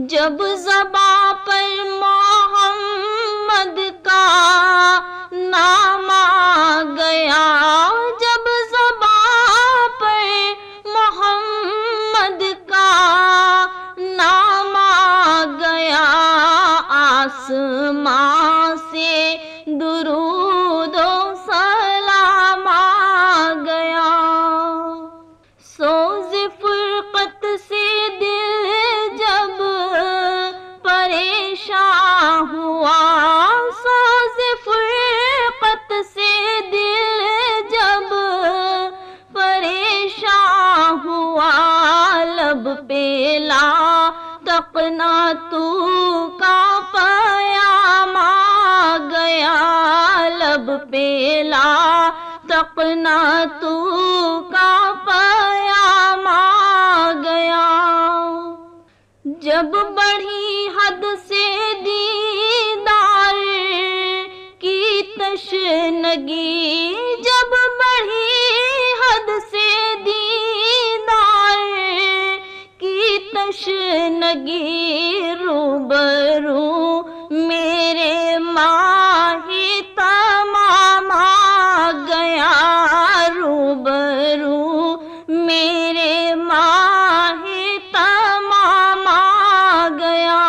جب زباں پر محمد کا نام آ گیا، جب زباں پر محمد کا نام آ گیا، آسمان سے درود و سلام آ گیا۔ سوز فرقت سے دل جب پریشان ہوا، سوز فرقت سے دل جب پریشان ہوا، لب پہ لا تقنا تو کا پیام آ گیا، لب پہ لا تقنا تو کا پیام آ گیا۔ جب بڑھی حد سے دیدار کی تشنگی، جب بڑھی حد سے دیدار کی تشنگی، روبرو میرے ماہی تمام آ گیا، روبرو میرے ماہی تمام آ گیا۔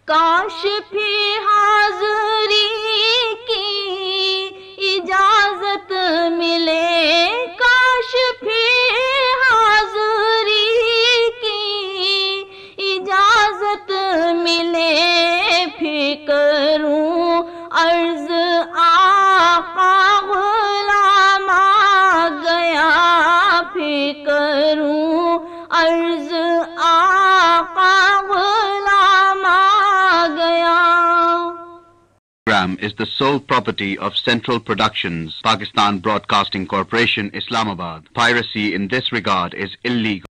کاش بھی حاضری کی اجازت ملے، کاش بھی حاضری کی اجازت ملے، پھر کروں عرض آقا غلام آ گیا، پھر کروں عرض آقا غلام آ گیا۔ Program is the sole property of Central Productions, Pakistan Broadcasting Corporation, Islamabad. Piracy in this regard is illegal.